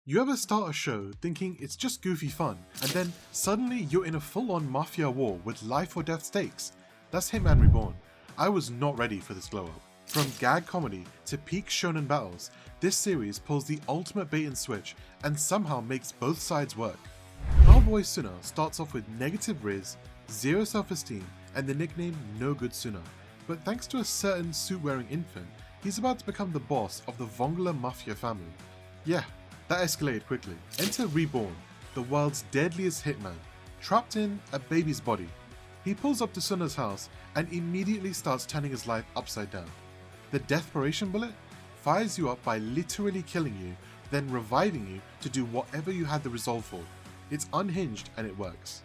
You ever start a show thinking it's just goofy fun, and then suddenly you're in a full-on mafia war with life or death stakes? That's Hitman Reborn. I was not ready for this glow-up. From gag comedy to peak shonen battles, this series pulls the ultimate bait and switch and somehow makes both sides work. Our boy Tsuna starts off with negative riz, zero self-esteem, and the nickname No Good Tsuna. But thanks to a certain suit-wearing infant, he's about to become the boss of the Vongola Mafia family. Yeah, that escalated quickly. Enter Reborn, the world's deadliest hitman, trapped in a baby's body. He pulls up to Tsuna's house and immediately starts turning his life upside down. The Desperation Bullet fires you up by literally killing you, then reviving you to do whatever you had the resolve for. It's unhinged and it works.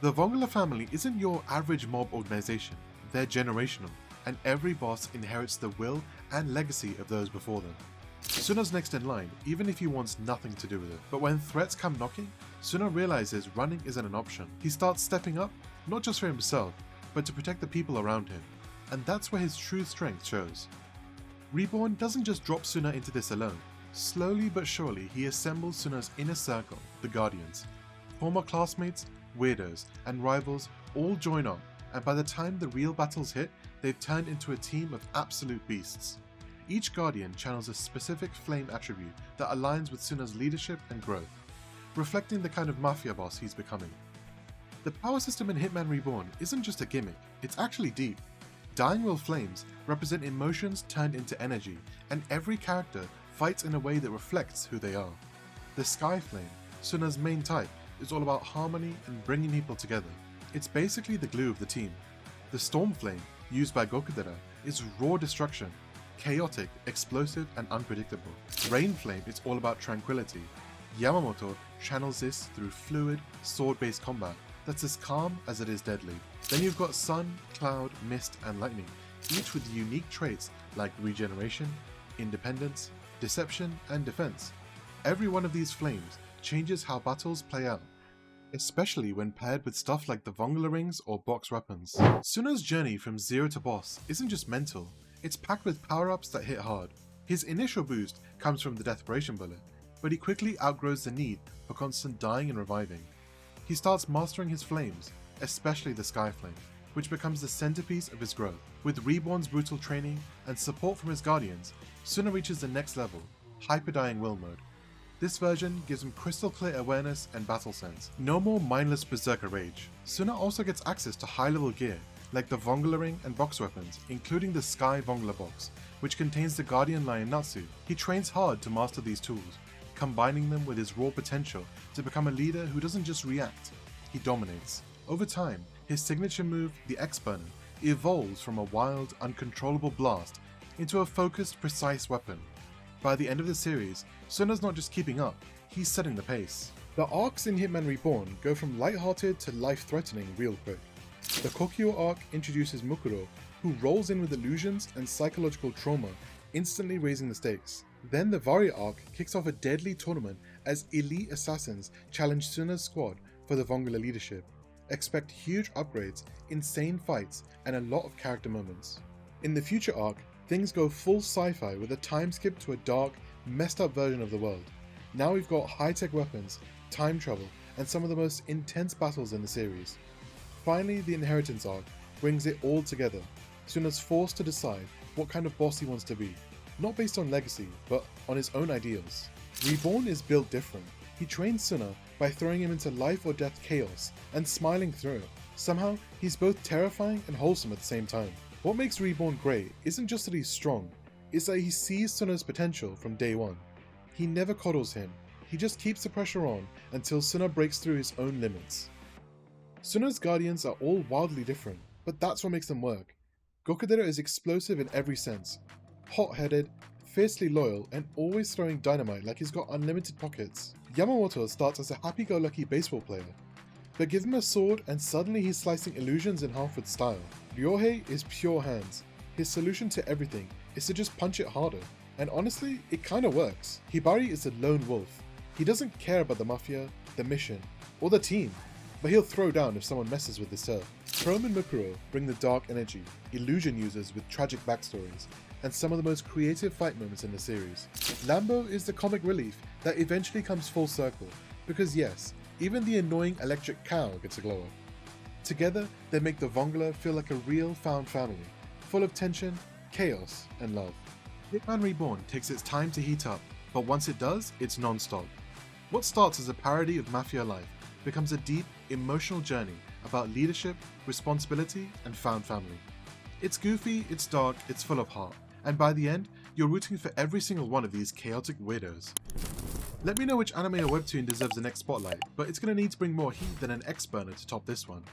The Vongola family isn't your average mob organization, they're generational, and every boss inherits the will and legacy of those before them. Tsuna's next in line, even if he wants nothing to do with it. But when threats come knocking, Tsuna realizes running isn't an option. He starts stepping up, not just for himself, but to protect the people around him. And that's where his true strength shows. Reborn doesn't just drop Tsuna into this alone. Slowly but surely, he assembles Tsuna's inner circle, the Guardians. Former classmates, weirdos, and rivals all join up, and by the time the real battles hit, they've turned into a team of absolute beasts. Each Guardian channels a specific flame attribute that aligns with Tsuna's leadership and growth, reflecting the kind of mafia boss he's becoming. The power system in Hitman Reborn isn't just a gimmick, it's actually deep. Dying Will flames represent emotions turned into energy, and every character fights in a way that reflects who they are. The Sky Flame, Tsuna's main type, is all about harmony and bringing people together. It's basically the glue of the team. The Storm Flame, used by Gokudera, is raw destruction, chaotic, explosive, and unpredictable. Rain Flame is all about tranquility. Yamamoto channels this through fluid, sword-based combat that's as calm as it is deadly. Then you've got Sun, Cloud, Mist, and Lightning, each with unique traits like regeneration, independence, deception, and defense. Every one of these flames changes how battles play out, especially when paired with stuff like the Vongola rings or box weapons. Tsuna's journey from zero to boss isn't just mental, it's packed with power-ups that hit hard. His initial boost comes from the Desperation Bullet, but he quickly outgrows the need for constant dying and reviving. He starts mastering his flames, especially the Sky Flame, which becomes the centerpiece of his growth. With Reborn's brutal training and support from his Guardians, Tsuna reaches the next level, Hyper-Dying Will mode. This version gives him crystal clear awareness and battle sense. No more mindless berserker rage. Tsuna also gets access to high-level gear, like the Vongola ring and box weapons, including the Sky Vongola box, which contains the Guardian Lion Natsu. He trains hard to master these tools, combining them with his raw potential to become a leader who doesn't just react, he dominates. Over time, his signature move, the X-Burner, evolves from a wild, uncontrollable blast into a focused, precise weapon. By the end of the series, Tsuna's not just keeping up, he's setting the pace. The arcs in Hitman Reborn go from lighthearted to life-threatening real quick. The Kokyo arc introduces Mukuro, who rolls in with illusions and psychological trauma, instantly raising the stakes. Then the Varia arc kicks off a deadly tournament as elite assassins challenge Tsuna's squad for the Vongola leadership. Expect huge upgrades, insane fights, and a lot of character moments. In the future arc, things go full sci-fi with a time skip to a dark, messed up version of the world. Now we've got high-tech weapons, time travel, and some of the most intense battles in the series. Finally, the Inheritance arc brings it all together. Tsuna's forced to decide what kind of boss he wants to be, not based on legacy, but on his own ideals. Reborn is built different. He trains Tsuna by throwing him into life or death chaos and smiling through it. Somehow, he's both terrifying and wholesome at the same time. What makes Reborn great isn't just that he's strong, it's that he sees Tsuna's potential from day one. He never coddles him, he just keeps the pressure on until Tsuna breaks through his own limits. Tsuna's Guardians are all wildly different, but that's what makes them work. Gokudera is explosive in every sense, hot-headed, fiercely loyal, and always throwing dynamite like he's got unlimited pockets. Yamamoto starts as a happy-go-lucky baseball player, but give him a sword and suddenly he's slicing illusions in half with style. Ryohei is pure hands. His solution to everything is to just punch it harder, and honestly, it kinda works. Hibari is a lone wolf. He doesn't care about the mafia, the mission, or the team, but he'll throw down if someone messes with his turf. Chrome and Mukuro bring the dark energy, illusion users with tragic backstories, and some of the most creative fight moments in the series. Lambo is the comic relief that eventually comes full circle, because yes, even the annoying electric cow gets a glow up. Together, they make the Vongola feel like a real found family, full of tension, chaos, and love. Hitman Reborn takes its time to heat up, but once it does, it's non-stop. What starts as a parody of mafia life becomes a deep, emotional journey about leadership, responsibility, and found family. It's goofy, it's dark, it's full of heart, and by the end, you're rooting for every single one of these chaotic weirdos. Let me know which anime or webtoon deserves the next spotlight, but it's gonna need to bring more heat than an X-burner to top this one.